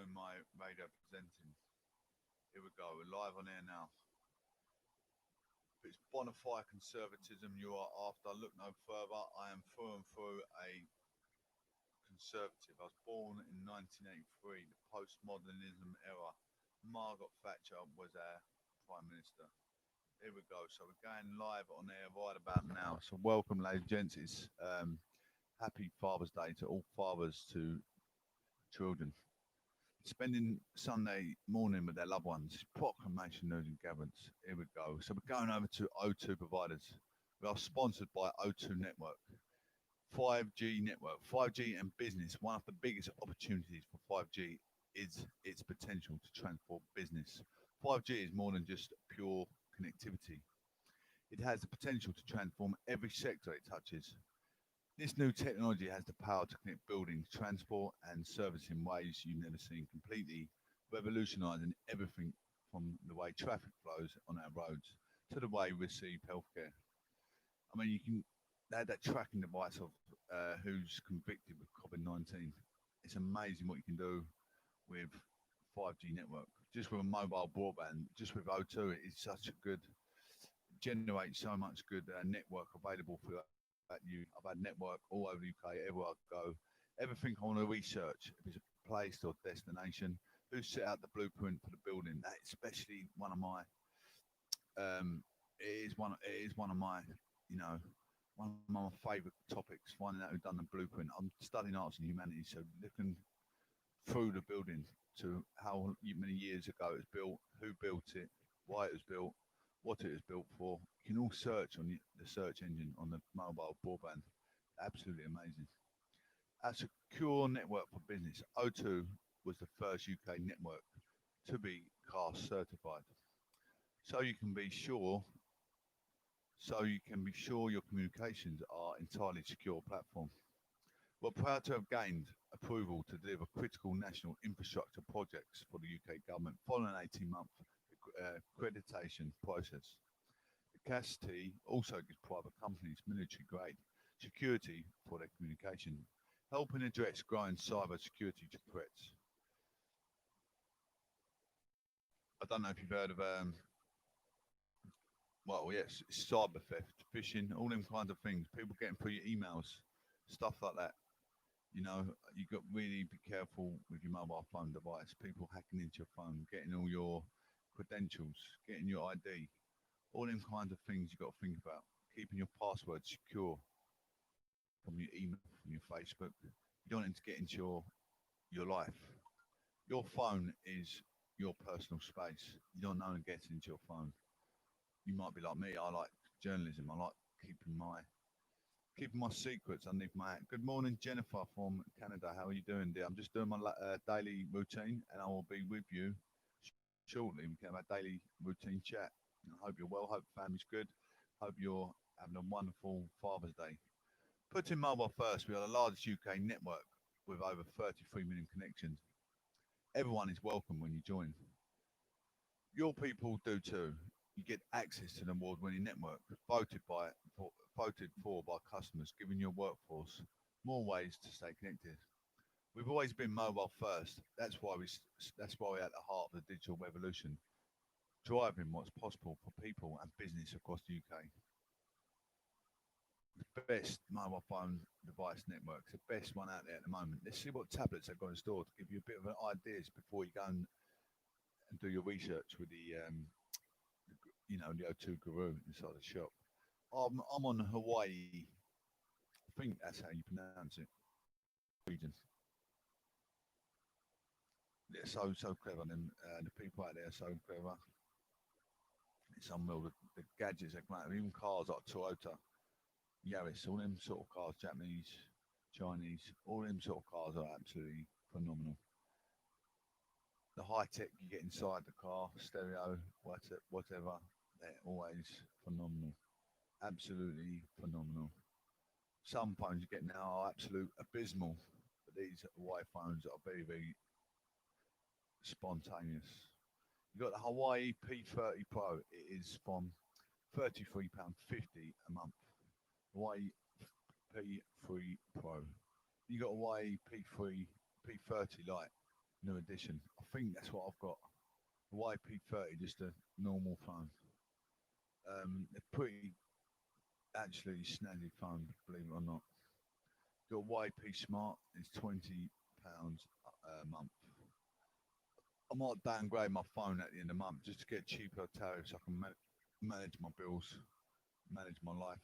doing my radio presenting. Here we go. We're live on air now. If it's bona fide conservatism you are after, look no further. I am through and through a conservative. I was born in 1983, the postmodernism era. Margaret Thatcher was our Prime Minister. Here we go. So we're going live on air right about now. So welcome, ladies and gents. It's happy Father's Day to all fathers to children. Spending Sunday morning with their loved ones. Proclamation news and gatherings. Here we go. So we're going over to O2 providers. We are sponsored by O2 Network. 5G network. 5G and business. One of the biggest opportunities for 5G is its potential to transform business. 5G is more than just pure connectivity. It has the potential to transform every sector it touches. This new technology has the power to connect buildings, transport and service in ways you've never seen, completely revolutionising everything from the way traffic flows on our roads to the way we receive healthcare. I mean, you can add that tracking device of who's convicted with COVID-19. It's amazing what you can do with 5G network. Just with a mobile broadband, just with O2, it's such a good, generates so much good network available for you. I've had network all over the UK, everywhere I go. Everything I want to research, if it's a place or destination, who set out the blueprint for the building. That is especially one of my, it is one of my, you know, one of my favourite topics, finding out who's done the blueprint. I'm studying arts and humanities, so looking through the building to how many years ago it was built, who built it, why it was built, what it was built for. You can all search on the search engine on the mobile broadband. Absolutely amazing. A secure network for business. O2 was the first UK network to be CAST certified. So you can be sure your communications are entirely secure platform. We're proud to have gained approval to deliver critical national infrastructure projects for the UK government following an 18-month accreditation process. The CAST also gives private companies military-grade security for their communication, helping address growing cyber security threats. I don't know if you've heard of, well, yes, cyber theft, phishing, all them kinds of things. People getting through your emails, stuff like that. You know, you've got to really be careful with your mobile phone device. People hacking into your phone, getting all your credentials, getting your ID, all them kinds of things you've got to think about. Keeping your password secure from your email, from your Facebook. You don't want it to get into your life. Your phone is your personal space. You don't know who gets into your phone. You might be like me. I like journalism. I like keeping my secrets underneath my hat. Good morning, Jennifer from Canada. How are you doing, dear? I'm just doing my daily routine, and I will be with you shortly. We can have a daily routine chat. I hope you're well. Hope the family's good. Hope you're having a wonderful Father's Day. Putting mobile first, we are the largest UK network with over 33 million connections. Everyone is welcome when you join. Your people do too. You get access to the award-winning network, voted for by customers, giving your workforce more ways to stay connected. We've always been mobile first. That's why we're at the heart of the digital revolution, driving what's possible for people and business across the UK. The best mobile phone device networks, the best one out there at the moment. Let's see what tablets they've got in store to give you a bit of an ideas before you go and do your research with the the O2 Guru inside the shop. I'm on Hawaii. I think that's how you pronounce it. Region. They're so clever. Them the people out there are so clever. It's unreal. The gadgets they come out of, even cars like Toyota, Yaris, all them sort of cars, Japanese, Chinese, all them sort of cars are absolutely phenomenal. The high tech you get inside the car, stereo, whatever, they're always phenomenal. Absolutely phenomenal. Some phones you get now are absolute abysmal, but these Hawaii phones are very, very spontaneous. You've got the Hawaii P30 Pro. It is from £33.50 a month. Hawaii P3 Pro. You got Hawaii P30 Lite. new edition. I think that's what I've got. The YP30, just a normal phone. They're pretty actually snazzy phone, believe it or not. Got YP Smart. It's £20 a month. I might downgrade my phone at the end of the month just to get cheaper tariffs. So I can manage my bills, manage my life.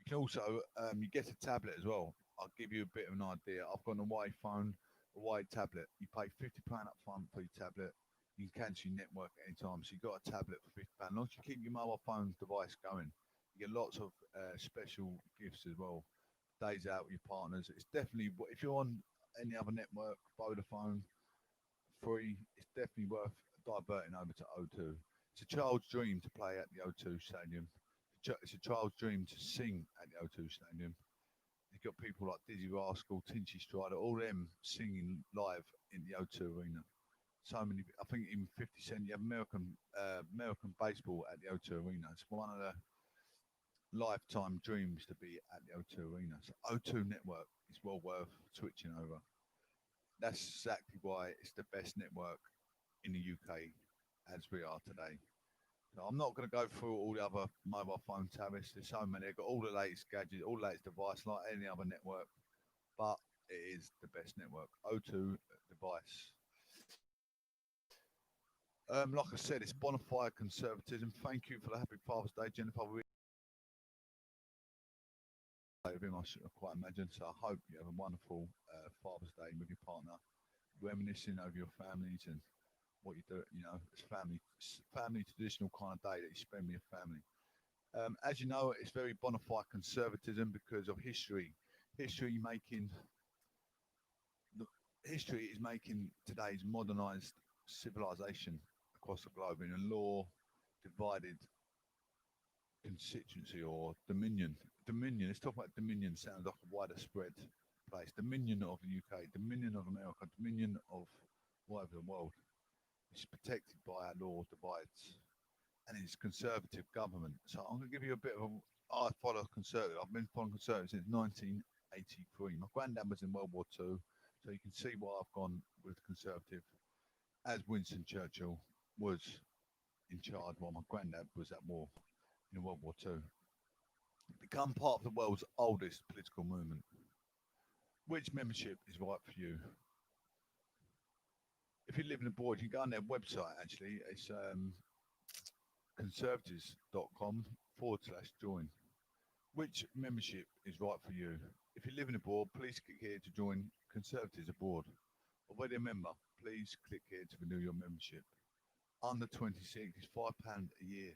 You can also you get a tablet as well. I'll give you a bit of an idea. I've got a Y phone, a Y tablet. You pay £50 up front for your tablet. You can cancel your network anytime. So you've got a tablet for £50. As long as you keep your mobile phone device going, you get lots of special gifts as well. Days out with your partners. It's definitely, if you're on any other network, Vodafone, free, it's definitely worth diverting over to O2. It's a child's dream to play at the O2 Stadium. It's a child's dream to sing at the O2 Stadium. You've got people like Dizzy Rascal, Tinchy Strider, all them singing live in the O2 Arena. So many, I think even 50 Cent, you have American baseball at the O2 Arena. It's one of the lifetime dreams to be at the O2 Arena. So O2 network is well worth switching over. That's exactly why it's the best network in the UK as we are today. So I'm not going to go through all the other mobile phone tariffs. There's so many. They've got all the latest gadgets, all the latest device, like any other network, but it is the best network. O2 device. Like I said, it's bona fide conservatism. Thank you for the happy Father's Day, Jennifer. With him, I should quite imagine. So I hope you have a wonderful Father's Day with your partner, reminiscing over your families and what you do. You know, it's family traditional kind of day that you spend with your family. As you know, it's very bona fide conservatism because of history. History making history is making today's modernised civilization across the globe in a law divided constituency or dominion. Dominion. Let's talk about dominion. Sounds like a wider spread place. Dominion of the UK, Dominion of America, Dominion of whatever the world. It's protected by our law divides, and it's conservative government. So I'm going to give you a bit of a. I follow conservative. I've been following conservative since 1983. My granddad was in World War II, so you can see why I've gone with conservative. As Winston Churchill was in charge while my granddad was at war in World War II. Become part of the world's oldest political movement. Which membership is right for you? If you live in abroad, you can go on their website actually. It's conservatives.com/join. Which membership is right for you? If you're living abroad, please click here to join Conservatives Abroad. Already a member, please click here to renew your membership. Under 26 is £5 a year.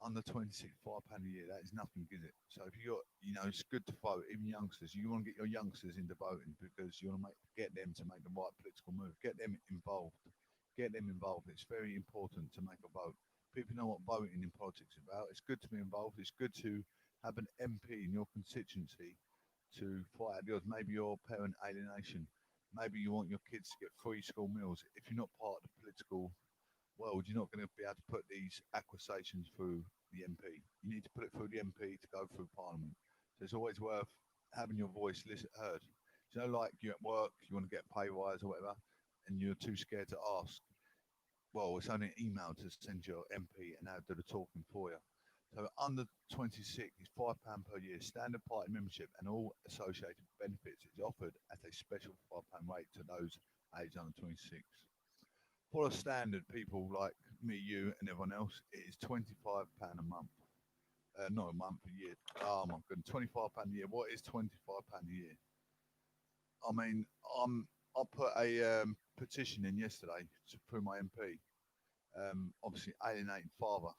Under 26, £5 a year, that is nothing, is it? So if you got, it's good to vote, even youngsters. You want to get your youngsters into voting because you want to get them to make the right political move. Get them involved. Get them involved. It's very important to make a vote. People know what voting in politics is about. It's good to be involved. It's good to have an MP in your constituency to fight against maybe your parent alienation. Maybe you want your kids to get free school meals. If you're not part of the political world, you're not going to be able to put these accusations through the MP. You need to put it through the MP to go through Parliament. So it's always worth having your voice heard. Like you're at work, you want to get a pay rise or whatever, and you're too scared to ask. Well, it's only an email to send your MP and they'll do the talking for you. So under 26 is £5 per year. Standard party membership and all associated benefits is offered at a special £5 rate to those aged under 26. For the standard people like me, you, and everyone else, it is £25 a month. Not a month, a year. Oh my goodness, £25 a year. What is £25 a year? I mean, I put a petition in yesterday through my MP. Obviously, alienating father.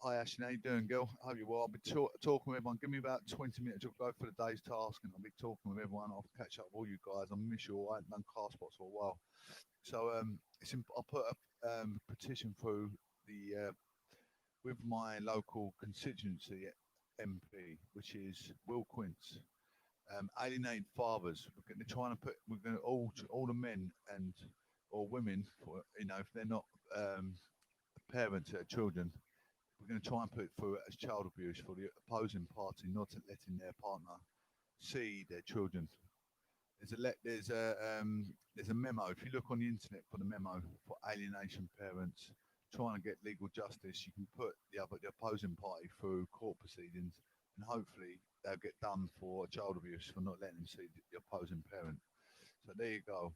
Hi Ashley, how you doing, girl? Hope you're well. I'll be talking with everyone. Give me about 20 minutes. I'll go for the day's task, and I'll be talking with everyone. I'll catch up with all you guys. I miss you all. I haven't done car spots for a while. So I'll put a petition through the with my local constituency MP, which is Will Quince. Alienated fathers. We're going to try and we're going to all the men and or women, if they're not parents to their children, we're going to try and put it through as child abuse for the opposing party not letting their partner see their children. There's a memo. If you look on the internet for the memo for alienation parents trying to get legal justice, you can put the opposing party through court proceedings, and hopefully they'll get done for child abuse for not letting them see the opposing parent. So there you go.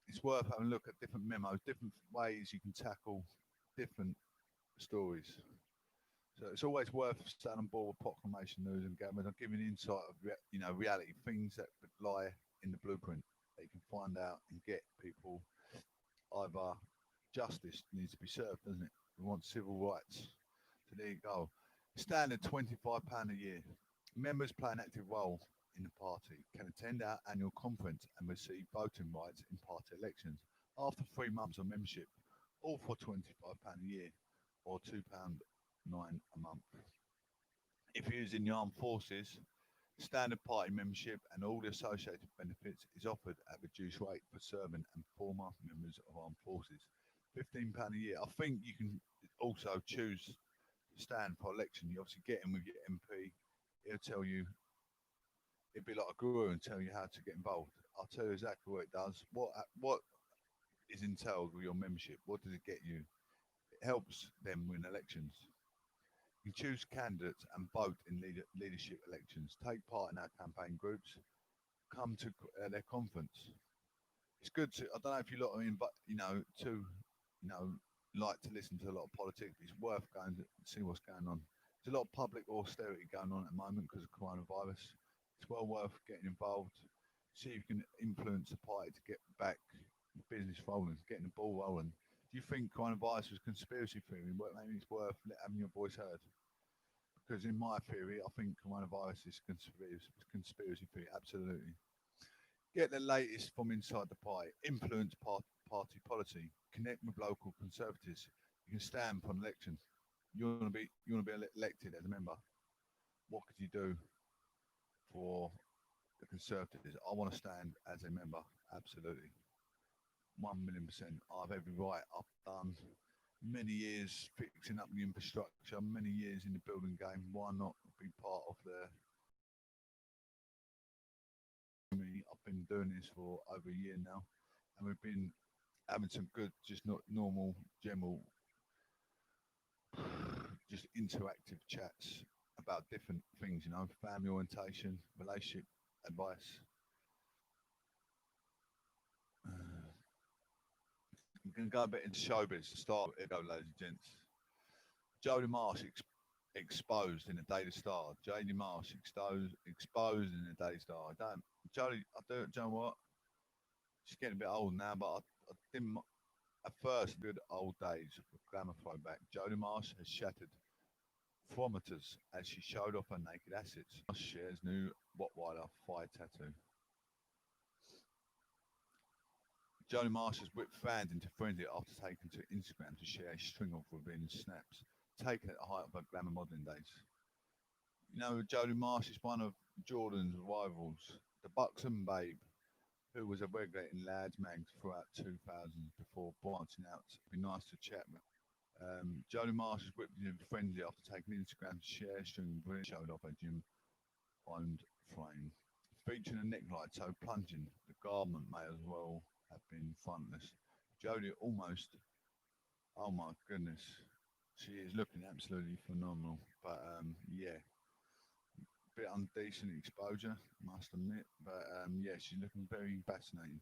It's worth having a look at different memos, different ways you can tackle different stories. So it's always worth staying on board with Proclamation News and Gathering. I'm giving insight of reality, things that could lie in the blueprint that you can find out and get people. Either justice needs to be served, doesn't it? We want civil rights. So there you go. Standard £25 a year. Members play an active role in the party, can attend our annual conference and receive voting rights in party elections. After 3 months of membership, all for £25 a year or £2.09 a month. If you're using the armed forces, standard party membership and all the associated benefits is offered at reduced rate for serving and former members of armed forces. £15 a year. I think you can also choose to stand for election. You obviously get in with your MP. He'll tell you, it'd be like a guru and tell you how to get involved. I'll tell you exactly what it does. What is entailed with your membership? What does it get you? It helps them win elections. You can choose candidates and vote in leadership elections. Take part in our campaign groups. Come to their conference. It's good to. I don't know if you lot are like to listen to a lot of politics. It's worth going to see what's going on. There's a lot of public austerity going on at the moment because of coronavirus. It's well worth getting involved. See if you can influence the party to get back the business rolling, getting the ball rolling. Do you think coronavirus was conspiracy theory? Well, maybe it's worth having your voice heard. Because in my theory, I think coronavirus is conspiracy theory, absolutely. Get the latest from inside the party. Influence party policy. Connect with local conservatives. You can stand for an election. You want to be elected as a member. What could you do for the Conservatives? I want to stand as a member, absolutely. 1,000,000%. I have every right. I've done many years fixing up the infrastructure, many years in the building game. Why not be part of the... I've been doing this for over a year now, and we've been having some good, just not normal, general, just interactive chats about different things, family orientation, relationship advice. I'm going to go a bit into showbiz to start. Here go, ladies and gents. Jodie Marsh exposed in the Daily Star. Jodie Marsh exposed in the Daily Star. You know what? She's getting a bit old now, but I didn't. At first, good old days of glamour throwback. Jodie Marsh has shattered thermometers as she showed off her naked assets. Marsh shares new Rottweiler fire tattoo. Jodie Marsh has whipped fans into frenzy after taking to Instagram to share a string of revealing snaps taken at the height of her glamour modelling days. Jodie Marsh is one of Jordan's rivals, the buxom babe, who was a regular in Lads Mags throughout 2000s before branching out. It'd be nice to chat with. Jodie Marsh has whipped into frenzy after taking Instagram to share a string of revealing showed off her gym-owned frame. Featuring a neckline so plunging, the garment may as well have been frontless. Jodie almost, oh my goodness, she is looking absolutely phenomenal. But yeah, bit undecent exposure, must admit. But yeah, she's looking very fascinating.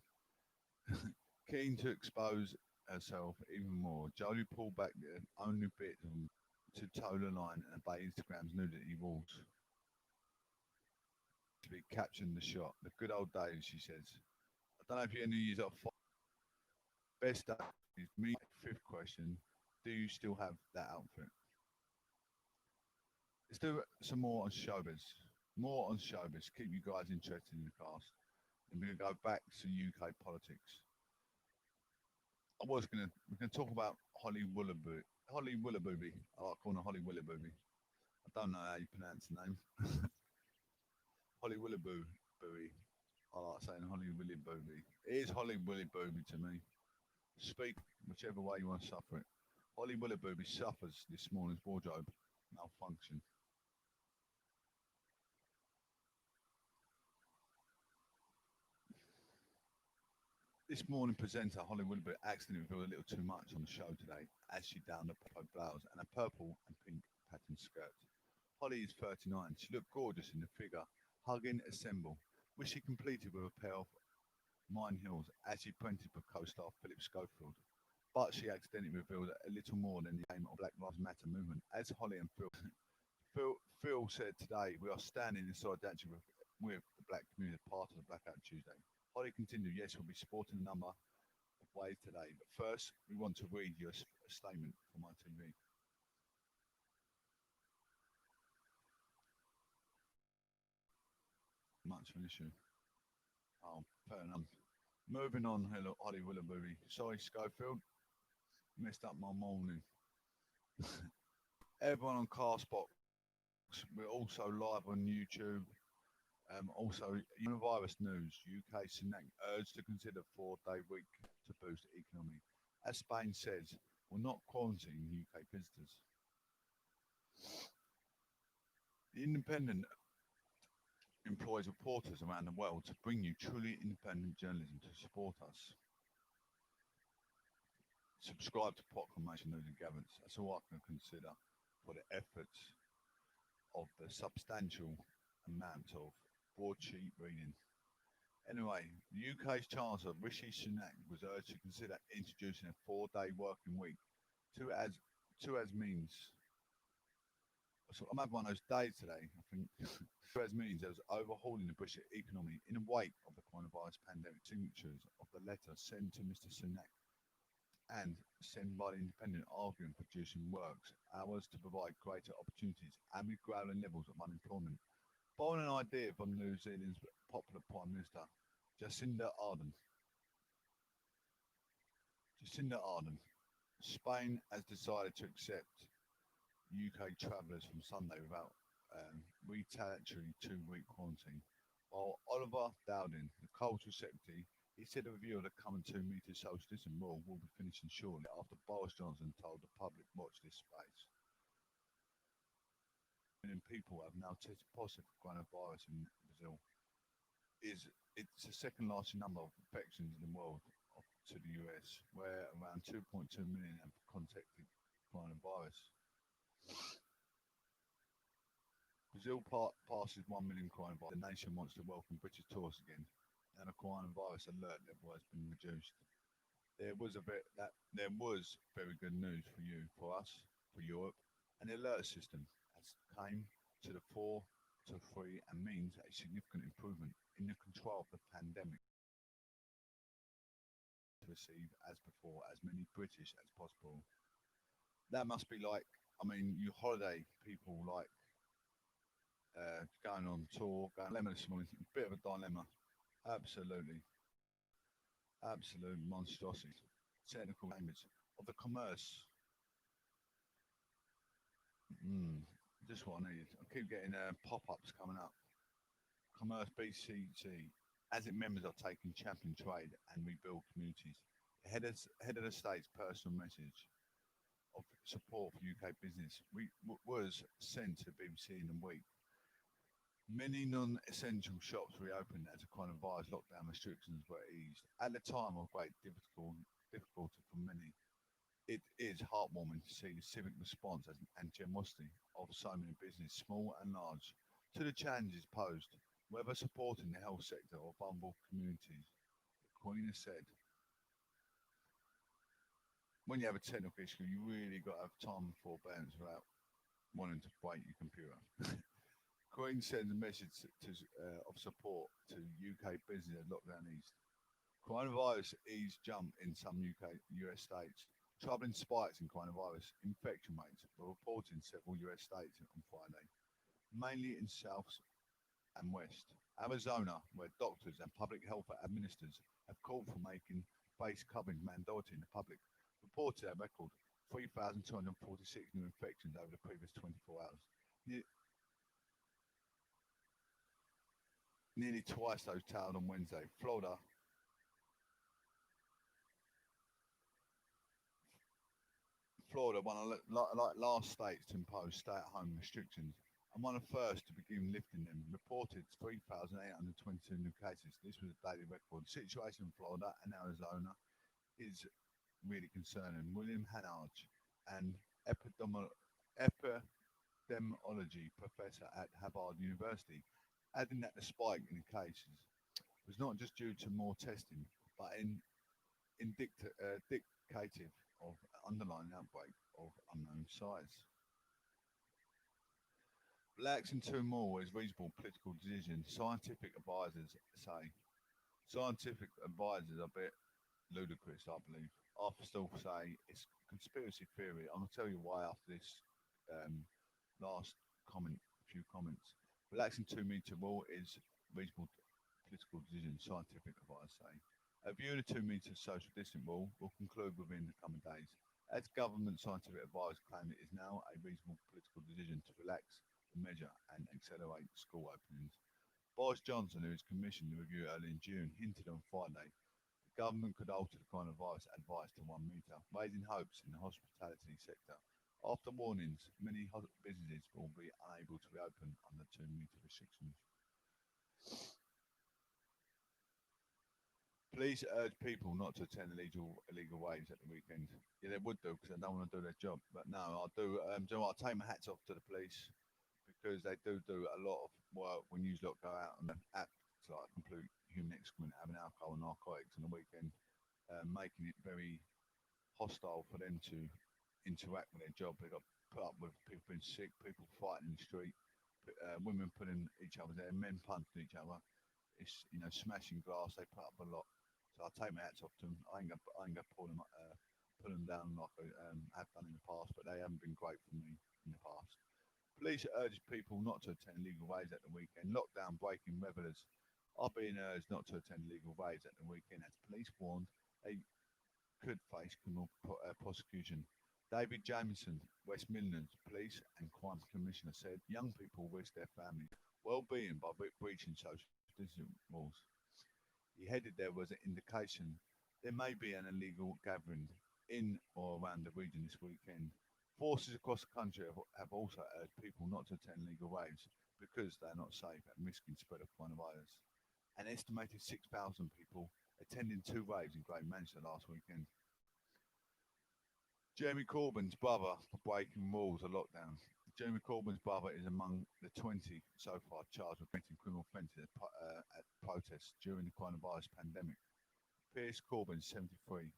Keen to expose herself even more, Jodie pulled back the only bit to toe the line and obey Instagram's nudity rules. To be capturing the shot. The good old days, she says. I don't know if you any use up. Best day is me. Fifth question: do you still have that outfit? Let's do some more on showbiz. More on showbiz. Keep you guys interested in the cast. And we're gonna go back to UK politics. We're gonna talk about Holly Willoughby. Holly Willoughby. I like calling her Holly Willoughby. I don't know how you pronounce the name. Holly Willoughby. I like saying Holly Willoughby. It is Holly Willoughby to me. Speak whichever way you want to suffer it. Holly Willoughby suffers this morning's wardrobe malfunction. This morning, presenter Holly Willoughby accidentally revealed a little too much on the show today as she donned a purple blouse and a purple and pink patterned skirt. Holly is 39. She looked gorgeous in the figure, hugging a symbol, which she completed with a pair of mine heels as she printed for co-star Philip Schofield. But she accidentally revealed a little more than the aim of Black Lives Matter movement. As Holly and Phil said today, we are standing in solidarity with the black community, part of the Blackout Tuesday. Holly continued, yes, we'll be supporting a number of ways today, but first we want to read you a statement from my TV. Much of an issue. Oh, fair enough. Moving on, hello, Holly Willoughby. Sorry, Schofield, messed up my morning. Everyone on Castbox, we're also live on YouTube. Also, coronavirus news. UK Senate urged to consider 4-day week to boost the economy. As Spain says, will not quarantine UK visitors. The Independent employs reporters around the world to bring you truly independent journalism to support us. Subscribe to Proclamation News and Governance. That's all I can consider for the efforts of the substantial amount of broadsheet reading. Anyway, the UK's Chancellor Rishi Sunak was urged to consider introducing a 4-day working week to as means. So I'm having one of those days today, I think. As means there was overhauling the British economy in the wake of the coronavirus pandemic. Signatures of the letter sent to Mr Sunak and sent by the Independent arguing for reducing works hours to provide greater opportunities amid growing levels of unemployment. Born an idea from New Zealand's popular Prime Minister, Jacinda Ardern. Spain has decided to accept UK travellers from Sunday without retaliatory 2-week quarantine. While Oliver Dowden, the Cultural Secretary, he said a review of the coming 2-metre social distancing rule will be finishing shortly after Boris Johnson told the public watch this space. People have now tested positive for coronavirus in Brazil. It's the second largest number of infections in the world to the US, where around 2.2 million have contacted coronavirus. Brazil passes 1 million coronavirus. The nation wants to welcome British tourists again, and a coronavirus alert level has been reduced. There was very good news for us, for Europe, and the alert system has came to the 4 to 3 and means a significant improvement in the control of the pandemic. To receive, as before, as many British as possible. That must be like, you holiday people like going on tour, dilemma this morning, a bit of a dilemma. Absolute monstrosity. Technical language of the commerce. Just what I needed. I keep getting pop-ups coming up. Commerce BCT, as its members are taking champion trade and rebuild communities. Head of the state's personal message of support for UK business was sent to the BBC in a week. Many non-essential shops reopened as the coronavirus lockdown restrictions were eased. At the time of great difficulty for many, it is heartwarming to see the civic response and generosity of so many businesses, small and large, to the challenges posed, whether supporting the health sector or vulnerable communities. The Queen has said, when you have a technical issue, you really got to have time and forbearance without wanting to break your computer. Queen sends a message of support to UK business at lockdown east. Coronavirus ease jump in some US states. Troubling spikes in coronavirus infection rates were reported in several US states on Friday, mainly in South and West. Arizona, where doctors and public health administrators have called for making face coverings mandatory in the public, reported a record 3,246 new infections over the previous 24 hours. Nearly twice those tallied on Wednesday. Florida one of the last states to impose stay-at-home restrictions and one of the first to begin lifting them. Reported 3,822 new cases. This was a daily record. The situation in Florida and Arizona is really concerning. William Hannard, an epidemiology professor at Harvard University, adding that the spike in cases was not just due to more testing, but indicative of underlying outbreak of unknown size. Relaxing two more is reasonable political decision. Scientific advisors say. Scientific advisors are a bit ludicrous, I believe. I still say it's conspiracy theory. I'm gonna tell you why after this last comment, a few comments. Relaxing 2 metre rule is reasonable political decision. Scientific advisors say. A view of the 2 metre social distance rule will conclude within the coming days. As government scientific advisors claim it is now a reasonable political decision to relax the measure and accelerate school openings. Boris Johnson, who has commissioned the review early in June, hinted on Friday the government could alter the coronavirus advice to 1 metre, raising hopes in the hospitality sector. After warnings, many businesses will be unable to reopen under 2 metre restrictions. Police urge people not to attend illegal raves at the weekend. Yeah, they would do because they don't want to do their job. But no, I do. I take my hats off to the police because they do a lot of work when you lot go out and act like complete human excrement, having alcohol and narcotics on the weekend, making it very hostile for them to interact with their job. They got put up with people being sick, people fighting in the street, women putting each other there, men punching each other. It's smashing glass. They put up a lot. So I take my hats off to them. I ain't gonna pull them down like I have done in the past, but they haven't been great for me in the past. Police urge people not to attend legal raves at the weekend. Lockdown breaking revellers are being urged not to attend legal raves at the weekend, as police warned they could face criminal prosecution. David Jamieson, Westmisnter Police and Crime Commissioner, said young people risk their families' well-being by breaching social distancing rules. He headed there was an indication there may be an illegal gathering in or around the region this weekend. Forces across the country have also urged people not to attend legal raves because they are not safe and risking spread of coronavirus. An estimated 6,000 people attending 2 raves in Great Manchester last weekend. Jeremy Corbyn's brother for breaking rules of lockdown. Jeremy Corbyn's brother is among the 20 so far charged with committing criminal offences at protests during the coronavirus pandemic. Piers Corbyn, 73,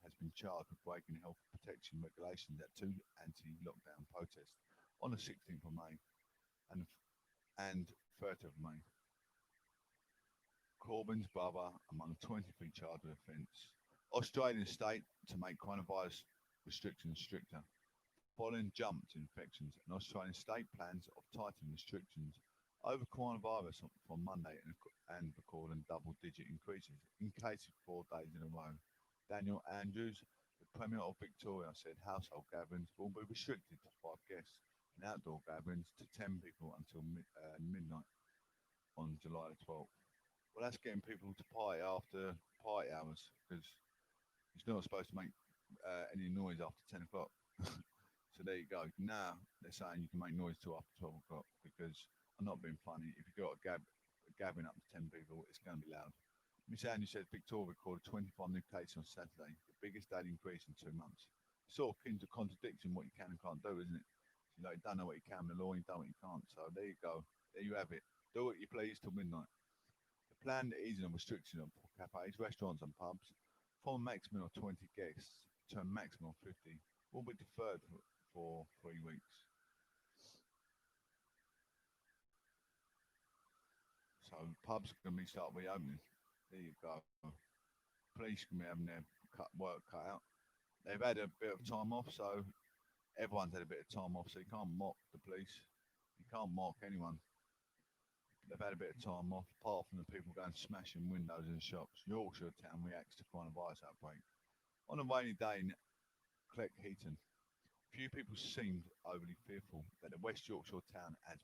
has been charged with breaking health protection regulations at 2 anti-lockdown protests on the 16th of May and 30th of May. Corbyn's brother among 23 charged with offence. Australian state to make coronavirus restrictions stricter. Following jumped infections, an Australian state plans of tightening restrictions over coronavirus from Monday and recording double-digit increases in cases 4 days in a row. Daniel Andrews, the Premier of Victoria, said household gatherings will be restricted to 5 guests and outdoor gatherings to 10 people until midnight on July the 12th. Well, that's getting people to party after party hours because it's not supposed to make any noise after 10 o'clock. So there you go. Now they're saying you can make noise till after 12 o'clock because I'm not being funny. If you've got a gathering up to 10 people, it's going to be loud. Miss Andrews said Victoria recorded 25 new cases on Saturday, the biggest daily increase in 2 months. It's sort of akin to contradicting what you can and can't do, isn't it? You don't know what you can with the law, you don't know what you can't. So there you go. There you have it. Do what you please till midnight. The planned easing of restrictions for cafes, restaurants and pubs from a maximum of 20 guests to a maximum of 50 will be deferred for 3 weeks. So pubs are going to start reopening. There you go. Police can be having their work cut out. They've had a bit of time off, so everyone's had a bit of time off, so you can't mock the police. You can't mock anyone. They've had a bit of time off, apart from the people going smashing windows in shops. Yorkshire town reacts to coronavirus outbreak. On a rainy day in Cleckheaton, few people seemed overly fearful that the West Yorkshire town has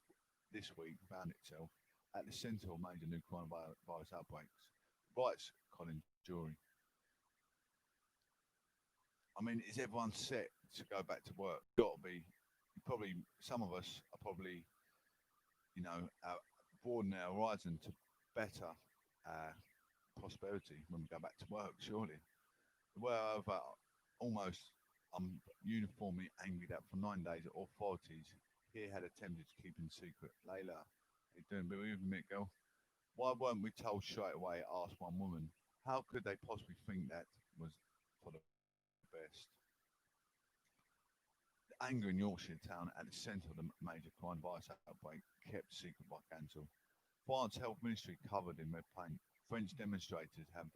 this week found itself at the centre of major new coronavirus outbreaks. Writes Colin Jury. I mean, is everyone set to go back to work? Got to be. Some of us are probably broaden our horizon to better prosperity when we go back to work, surely. Wherever almost uniformly angry that for 9 days authorities here had attempted to keep in secret. Layla, you doing a bit with me, girl? Why weren't we told straight away? Asked one woman. How could they possibly think that was for the best? The anger in Yorkshire town at the centre of the major coronavirus outbreak kept secret by council. France Health Ministry covered in red paint. French demonstrators have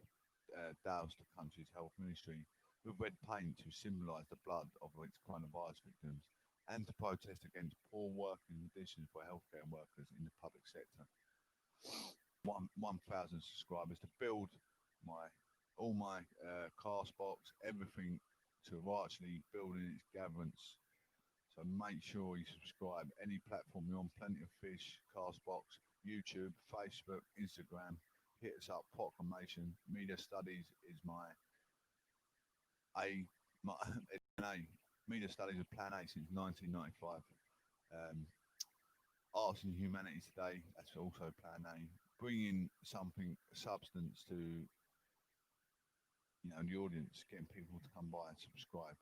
doused the country's health ministry with red paint to symbolise the blood of its coronavirus victims and to protest against poor working conditions for healthcare workers in the public sector. 1,000 subscribers to build all my cast box, everything to actually building its gatherance. So make sure you subscribe. Any platform you're on, Plenty of Fish, Castbox, YouTube, Facebook, Instagram. Hit us up. Proclamation. Media Studies is my Media Studies of Plan A since 1995. Arts and Humanities Today. That's also Plan A. Bringing something substance to the audience, getting people to come by and subscribe.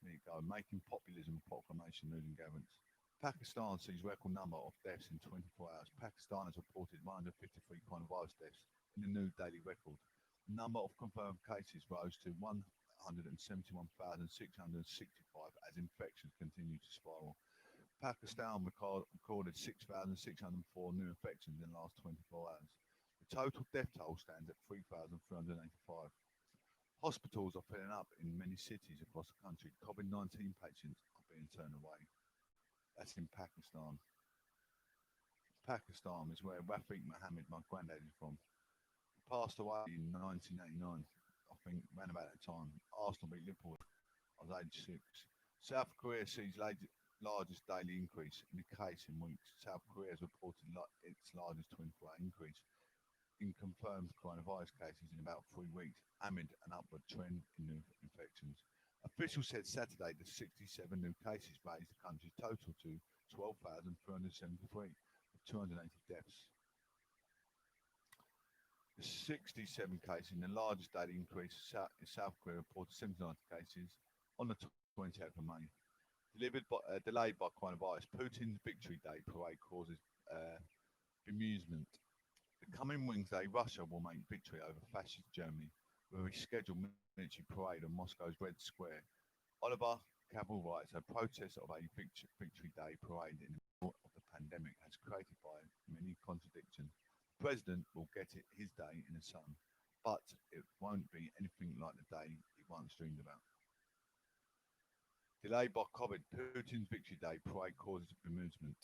There you go. Making populism proclamation news and gatherance. Pakistan sees record number of deaths in 24 hours. Pakistan has reported 153 coronavirus deaths in the new daily record. The number of confirmed cases rose to 171,665 as infections continue to spiral. Pakistan recorded 6,604 new infections in the last 24 hours. The total death toll stands at 3,385. Hospitals are filling up in many cities across the country. COVID-19 patients are being turned away. That's in Pakistan. Pakistan is where Rafiq Mohammed, my granddad, is from. He passed away in 1989, I think, around about that time. Arsenal beat Liverpool. I was age 6. South Korea sees largest daily increase in the case in weeks. South Korea has reported its largest 24-hour increase in confirmed coronavirus cases in about 3 weeks, amid an upward trend in new infections. Officials said Saturday that 67 new cases raised the country's total to 12,373, with 280 deaths. The 67 cases in the largest daily increase in South Korea reported 79 cases on the 28th of May. Delayed by coronavirus, Putin's Victory Day parade causes bemusement. The coming Wednesday, Russia will make victory over fascist Germany with a rescheduled military parade on Moscow's Red Square. Oliver Cabell writes, a protest of a Victory Day parade in the middle of the pandemic has created by many contradictions. The president will get his day in the sun, but it won't be anything like the day he once dreamed about. Delayed by COVID, Putin's Victory Day parade causes bemusement.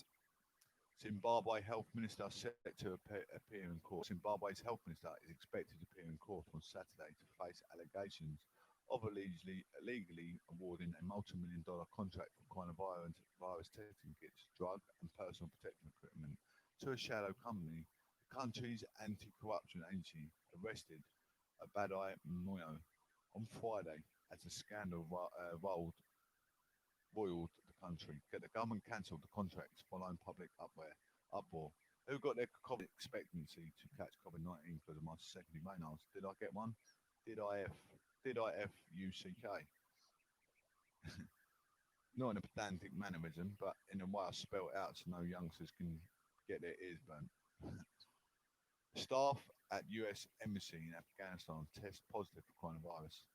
Zimbabwe Health Minister set to appear in court. Zimbabwe's Health Minister is expected to appear in court on Saturday to face allegations of illegally awarding a multi-million-dollar contract for coronavirus testing kits, drug and personal protection equipment to a shadow company. The country's anti-corruption agency arrested Abbey on Friday as the scandal roiled the country. The government cancelled the contracts following public uproar. Who got their COVID expectancy to catch COVID-19 because of my secondary main ask? Did I get one? Did I F-U-C-K? Not in a pedantic mannerism, but in a way I spell it out so no youngsters can get their ears burnt. Staff at US Embassy in Afghanistan test positive for coronavirus.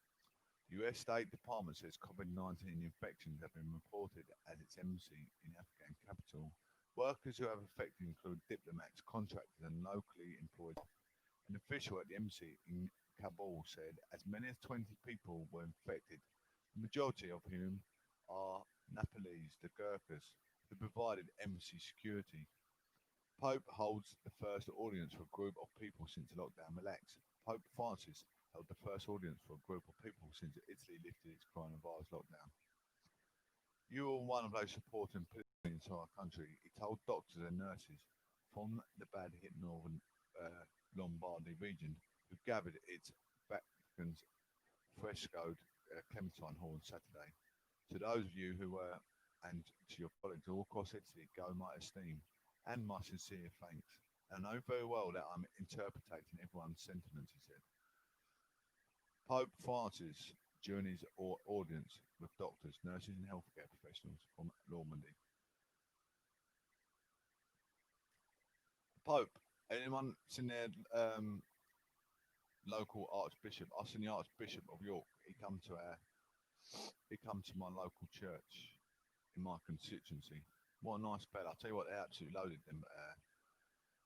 The US State Department says COVID-19 infections have been reported at its embassy in Afghan capital. Workers who have infected include diplomats, contractors and locally employed. An official at the embassy in Kabul said as many as 20 people were infected, the majority of whom are Nepalese, the Gurkhas, who provided embassy security. Pope holds the first audience for a group of people since the lockdown relaxed. Pope Francis held the first audience for a group of people since Italy lifted its coronavirus lockdown. You are one of those supporting people in our country, he told doctors and nurses from the bad-hit northern Lombardy region who gathered at its Vatican's frescoed Clementine Hall on Saturday. To those of you who were, and to your colleagues all across Italy, go my esteem. and my sincere thanks. I know very well that I'm interpreting everyone's sentiments, he said. Pope Francis, during his audience with doctors, nurses, and healthcare professionals from Normandy. Pope, anyone seen their local archbishop? I've seen the Archbishop of York. He come to my local church in my constituency. What a nice fella. I'll tell you what, they absolutely loaded them.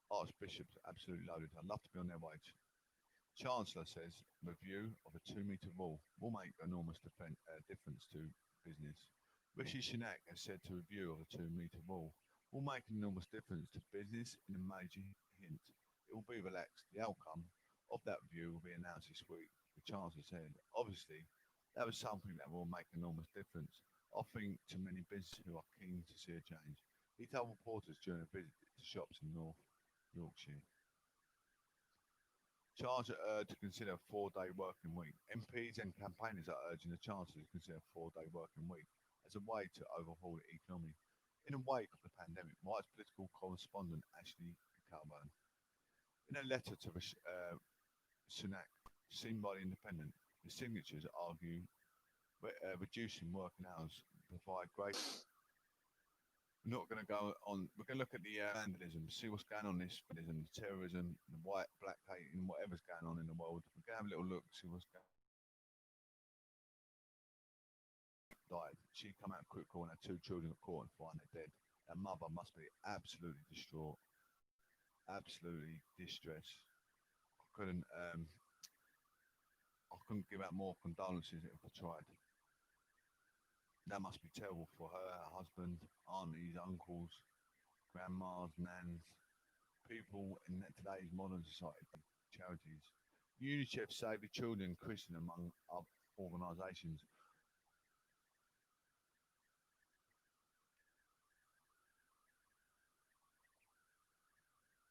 Archbishops absolutely loaded. I'd love to be on their wage. Chancellor says review of a 2 metre wall will make enormous difference to business. Rishi Sunak has said to review of a 2 metre wall will make an enormous difference to business in a major hint. It will be relaxed. The outcome of that review will be announced this week, the Chancellor said. Obviously, that was something that will make an enormous difference. I think to many businesses who are keen to see a change. He told reporters during a visit to shops in North Yorkshire. Chancellor urged to consider a 4-day working week. MPs and campaigners are urging the Chancellor to consider a 4-day working week as a way to overhaul the economy. In the wake of the pandemic, White's political correspondent Ashley Calburn, in a letter to Sunak, seen by the Independent, the signatures argue reducing working hours provide great. We're not going to go on. We're going to look at the vandalism, see what's going on. This vandalism, the terrorism, the white, black hating, whatever's going on in the world. We're going to have a little look, see what's going on. Died. She come out quick call and had 2 children at court and find they're dead. Her mother must be absolutely distraught, absolutely distressed. I couldn't give out more condolences if I tried. That must be terrible for her, her husband, aunties, uncles, grandmas, nans, people in today's modern society, charities. UNICEF Save the Children Christian among other organisations.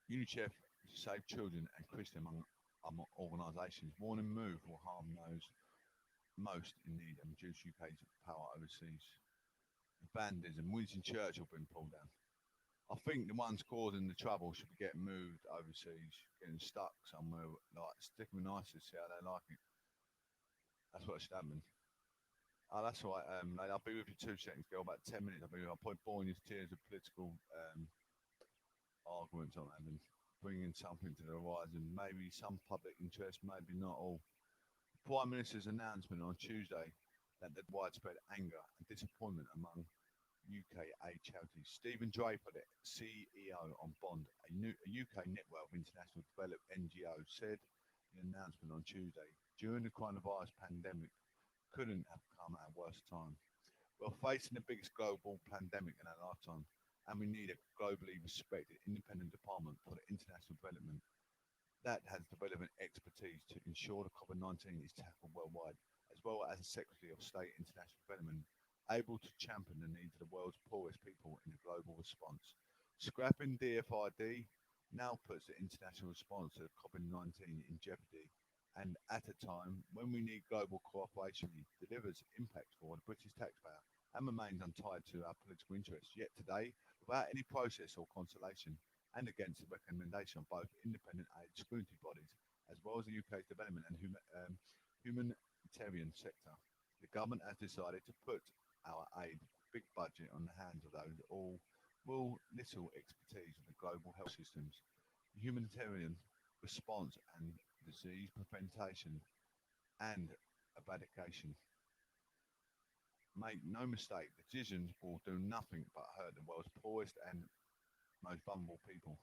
UNICEF Save Children and Christian among organisations warning move will harm those most in need and reduce UK's power overseas. Vandalism, Winston Churchill being pulled down. I think the ones causing the trouble should be getting moved overseas, getting stuck somewhere, like stick them in ISIS, see how they like it. That's what should happen. Oh, that's all right, lady, I'll be with you 2 seconds, girl. About 10 minutes. I'll probably boring you to tears of political arguments I'm having, bringing something to the horizon. Maybe some public interest, maybe not all. The Prime Minister's announcement on Tuesday that there's widespread anger and disappointment among UK aid charities. Stephen Draper, the CEO on Bond, a UK network of international developed NGOs, said in an announcement on Tuesday, during the coronavirus pandemic, couldn't have come at a worse time. We're facing the biggest global pandemic in our lifetime, and we need a globally respected independent department for the international development that has the relevant expertise to ensure the COVID-19 is tackled worldwide, as well as a Secretary of State International Development, able to champion the needs of the world's poorest people in a global response. Scrapping DFID now puts the international response to COVID-19 in jeopardy, and at a time when we need global cooperation, delivers impact for the British taxpayer and remains untied to our political interests. Yet today, without any process or consultation, and against the recommendation of both independent aid scrutiny bodies, as well as the UK's development and humanitarian sector, the government has decided to put our aid big budget on the hands of those all little expertise in the global health systems, humanitarian response and disease prevention and eradication. Make no mistake, the decisions will do nothing but hurt the world's poorest and most vulnerable people.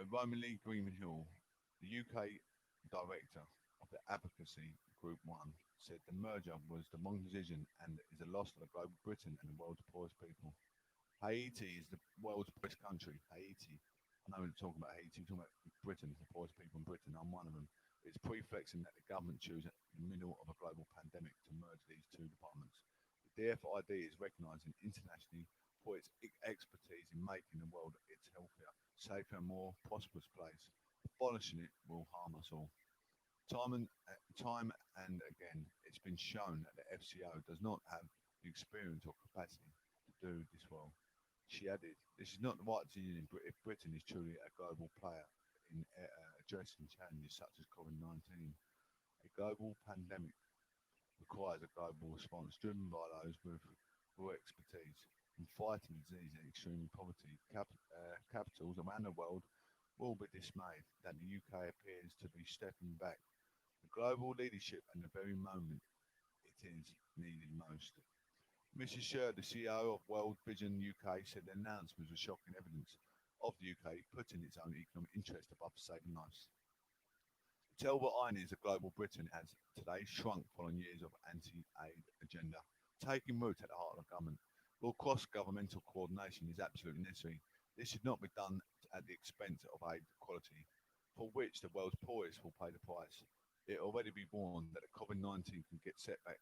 Roman Lee Greenhill, the UK director of the advocacy group One, said the merger was the wrong decision and is a loss for the global Britain and the world's poorest people. Haiti is the world's poorest country. Haiti. I know we're talking about Haiti, we're talking about Britain, the poorest people in Britain. I'm one of them. It's prefixing that the government chose in the middle of a global pandemic to merge these 2 departments. The DFID is recognising internationally for its expertise in making the world its healthier, safer and more prosperous place. Abolishing it will harm us all. Time and again, it's been shown that the FCO does not have the experience or capacity to do this well. She added, "This is not the right decision if Britain is truly a global player in addressing challenges such as COVID-19. A global pandemic requires a global response driven by those with real expertise in fighting disease and extreme poverty. Capitals around the world will be dismayed that the UK appears to be stepping back. The global leadership and the very moment it is needed most." Mrs. Sher, the CEO of World Vision UK, said the announcement was shocking evidence of the UK putting its own economic interest above saving lives. The terrible irony is that global Britain has today shrunk following years of anti-aid agenda, taking root at the heart of the government. While cross-governmental coordination is absolutely necessary, this should not be done at the expense of aid quality, for which the world's poorest will pay the price. It already be warned that the COVID-19 can get set back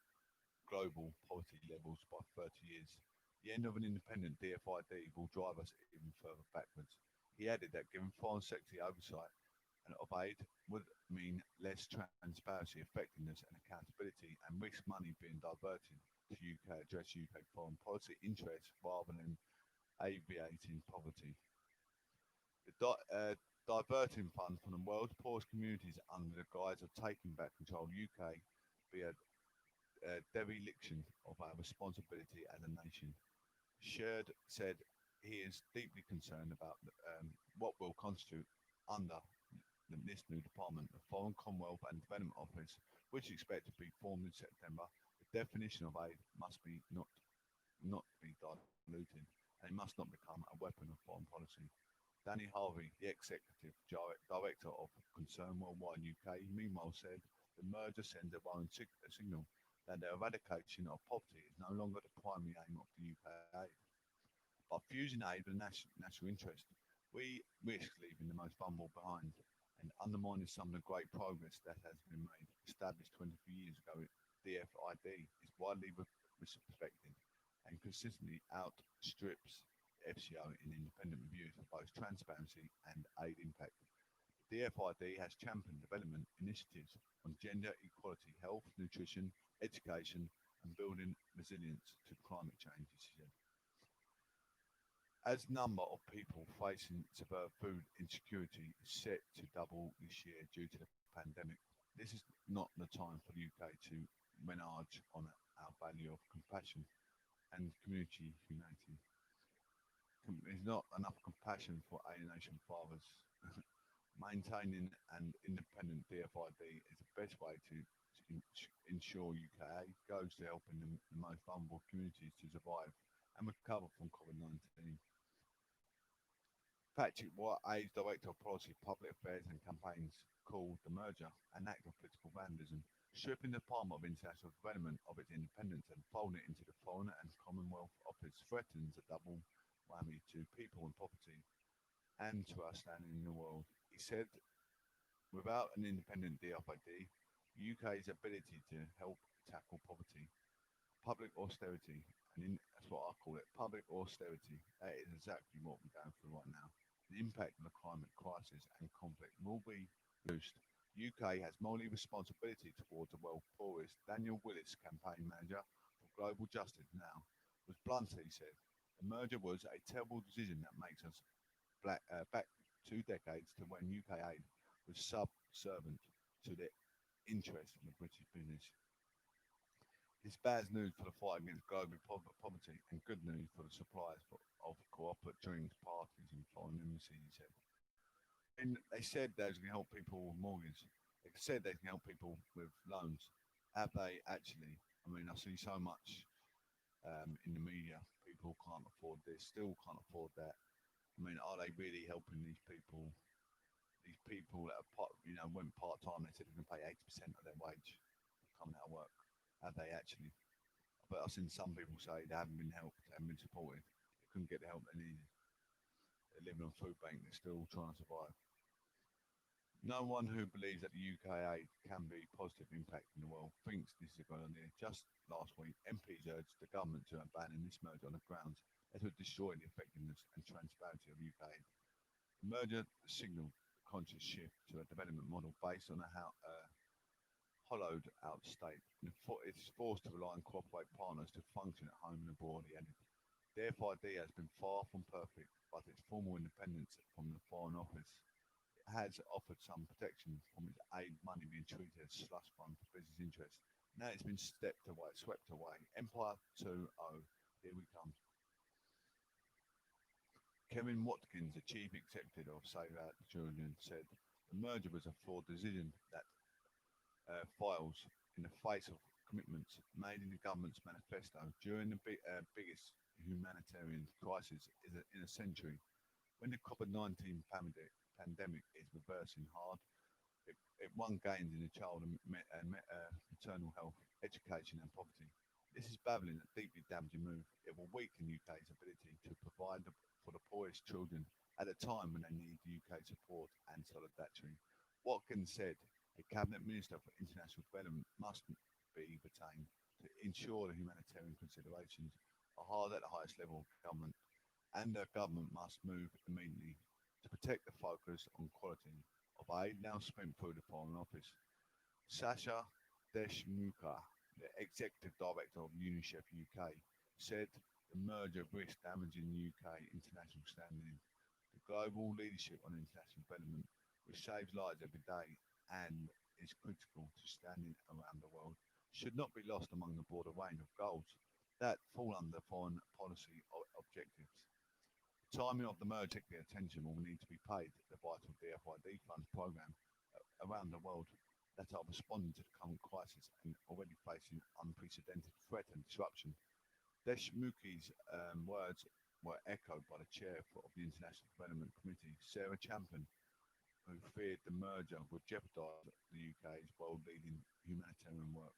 global poverty levels by 30 years. The end of an independent DFID will drive us even further backwards. He added that giving foreign sector oversight and of aid would mean less transparency, effectiveness and accountability, and risk money being diverted to address UK foreign policy interests rather than alleviating poverty. The diverting fund from the world's poorest communities under the guise of taking back control of UK be a dereliction of our responsibility as a nation. Sherd said he is deeply concerned about what will constitute under this new department, the Foreign Commonwealth and Development Office, which is expected to be formed in September. The definition of aid must be not be diluted, and it must not become a weapon of foreign policy. Danny Harvey, the Executive Director of Concern Worldwide UK, meanwhile said the merger sends a worrying signal that the eradication of poverty is no longer the primary aim of the UK aid. By fusing aid with national interest, we risk leaving the most vulnerable behind and undermining some of the great progress that has been made. Established 23 years ago, DFID is widely respected and consistently outstrips FCO in independent reviews for both transparency and aid impact. DFID has championed development initiatives on gender equality, health, nutrition, education, and building resilience to climate change, she said. As number of people facing severe food insecurity is set to double this year due to the pandemic, this is not the time for the UK to renege on our value of compassion and community humanity. There's not enough compassion for alienation fathers. Maintaining an independent DFID is the best way to ensure UK aid goes to helping the most vulnerable communities to survive and recover from COVID-19. Patrick White, AIDS Director of Policy, Public Affairs and Campaigns, called the merger an act of political vandalism, stripping the Department of International Development of its independence and folding it into the Foreign and Commonwealth Office threatens a double whammy to people in poverty and to our standing in the world. He said, without an independent DFID, UK's ability to help tackle poverty, public austerity, that's what I call it, public austerity, that is exactly what we're going through right now. The impact of the climate crisis and conflict will be reduced. UK has moral responsibility towards the world's poorest. Daniel Willis, campaign manager for Global Justice Now, was blunt, he said. The merger was a terrible decision that makes us back 2 decades to when UK aid was subservient to the interests of the British business. It's bad news for the fight against global poverty and good news for the suppliers of corporate drinks, parties and foreign embassies, he said. And they said they was going to help people with mortgages. They said they can help people with loans. Have they actually? I mean, I see so much in the media. People can't afford this, still can't afford that. I mean, are they really helping these people? These people that are went part-time, they said they're going to pay 80% of their wage coming out of work. Have they actually? But I've seen some people say they haven't been helped, they haven't been supported, they couldn't get the help they needed. They're living on food bank, they're still trying to survive. No one who believes that the UK aid can be positive impact in the world thinks this is a good idea. Just last week, MPs urged the government to abandon this merger on the grounds that it would destroy the effectiveness and transparency of UK aid. The merger signalled a conscious shift to a development model based on a hollowed out state, and it's forced to rely on cooperate partners to function at home and abroad, he added. The FID has been far from perfect, but its formal independence from the Foreign Office has offered some protection from its aid money being treated as slush fund for business interests. Now it's been swept away. Empire 2.0, here we come. Kevin Watkins, the chief executive of Save Our Children, said the merger was a flawed decision that files in the face of commitments made in the government's manifesto during the biggest humanitarian crisis in a century. When the COVID-19 pandemic is reversing hard, it won gains in the child and maternal health, education and poverty. This is babbling a deeply damaging move. It will weaken the UK's ability to provide for the poorest children at a time when they need the UK support and solidarity. Watkins said a cabinet minister for international development must be retained to ensure the humanitarian considerations are hard at the highest level of government, and the government must move immediately to protect the focus on quality of aid now spent through the Foreign Office. Sasha Deshmukha, the executive director of UNICEF UK, said the merger risks damaging the UK international standing. The global leadership on international development, which saves lives every day and is critical to standing around the world, should not be lost among the broader range of goals that fall under foreign policy objectives. The timing of the merger, particular attention will need to be paid to the vital DFID funds program around the world that are responding to the current crisis and already facing unprecedented threat and disruption. Deshmuki's words were echoed by the chair of the International Development Committee, Sarah Champion, who feared the merger would jeopardise the UK's world-leading humanitarian work.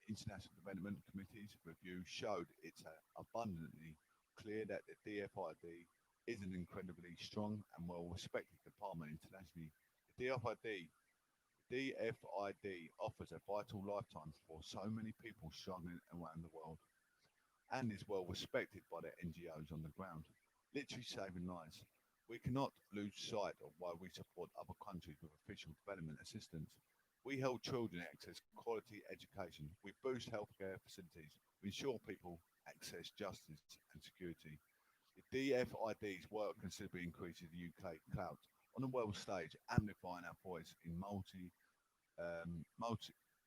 International Development Committee's review showed it's abundantly clear that the DFID is an incredibly strong and well-respected department internationally. The DFID offers a vital lifetime for so many people struggling around the world and is well respected by the NGOs on the ground, literally saving lives. We cannot lose sight of why we support other countries with official development assistance. We help children access quality education. We boost healthcare facilities. We ensure people access justice and security. The DFID's work considerably increases the UK clout on the world stage, amplifying our voice in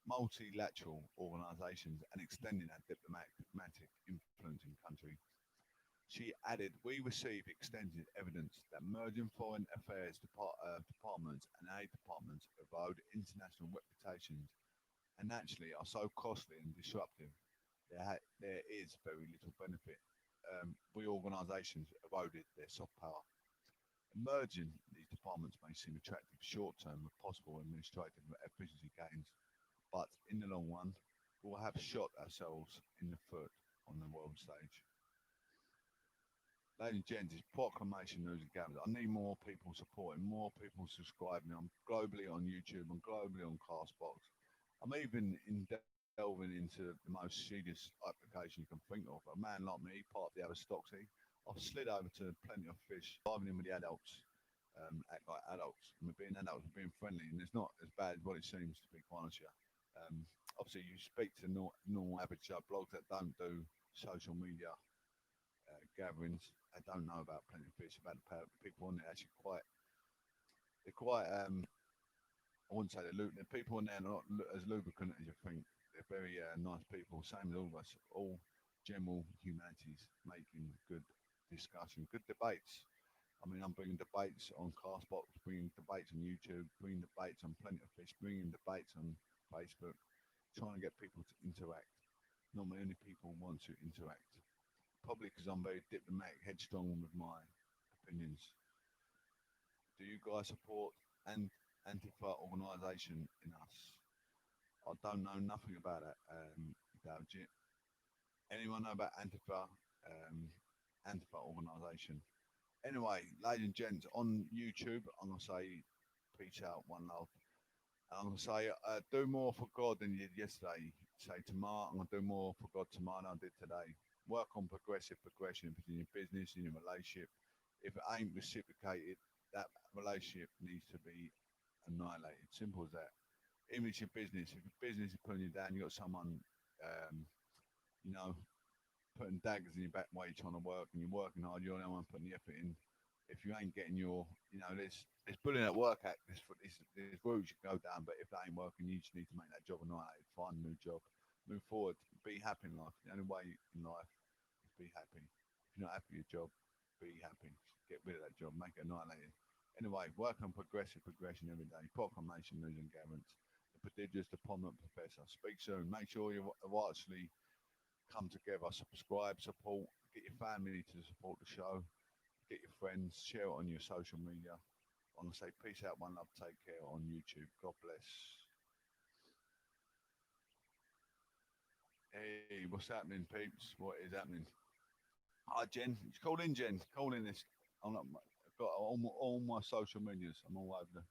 multilateral organisations and extending our diplomatic influence in country. She added, we receive extensive evidence that merging foreign affairs departments and aid departments erode international reputations and naturally are so costly and disruptive. There is very little benefit. Reorganisations eroded their soft power. Merging these departments may seem attractive short term with possible administrative efficiency gains, but in the long run, we'll have shot ourselves in the foot on the world stage. Ladies and gents, it's proclamation news and gathers. I need more people supporting, more people subscribing. I'm globally on YouTube, I'm globally on Castbox. I'm even delving into the most serious application you can think of. A man like me, part of the aristocracy, I've slid over to Plenty of Fish, diving in with the adults, act like adults. And we're being adults, we're being friendly, and it's not as bad as what it seems, to be quite honest with you. Obviously, you speak to normal average blogs that don't do social media gatherings. I don't know about Plenty of Fish, about the people on there. Actually, they're quite. I wouldn't say the people on there are not as lubricant as you think. They're very nice people, same as all of us. All general humanities, making good discussion, good debates. I mean, I'm bringing debates on Castbox, bringing debates on YouTube, bringing debates on Plenty of Fish, bringing debates on Facebook, trying to get people to interact. Not many people want to interact. Probably because I'm very diplomatic, headstrong with my opinions. Do you guys support an Antifa organisation in us? I don't know nothing about it, Daljit. Anyone know about Antifa? Antifa organisation. Anyway, ladies and gents, on YouTube, I'm going to say peace out, one love. And I'm going to say do more for God than you did yesterday. Say tomorrow, I'm going to do more for God tomorrow than I did today. Work on progression in your business, in your relationship. If it ain't reciprocated, that relationship needs to be annihilated. Simple as that. Even if it's your business, if your business is pulling you down, you got someone, you know, putting daggers in your back while you're trying to work and you're working hard, you're the one putting the effort in. If you ain't getting your, there's bullying at work act, there's routes you can go down, but if that ain't working, you just need to make that job annihilated, find a new job, move forward, be happy in life. The only way in life is be happy. If you're not happy with your job, be happy. Get rid of that job, make it annihilated. Anyway, work on progression every day. Proclamation, news and guarantees. The prodigious, the prominent professor. Speak soon. Make sure you actually come together, subscribe, support, get your family to support the show, get your friends, share it on your social media. I'm going to say peace out, one love, take care on YouTube. God bless. Hey, what's happening, peeps? What is happening? Hi, Jen. Call in, Jen. Call in this. I've got all my social medias. I'm all over the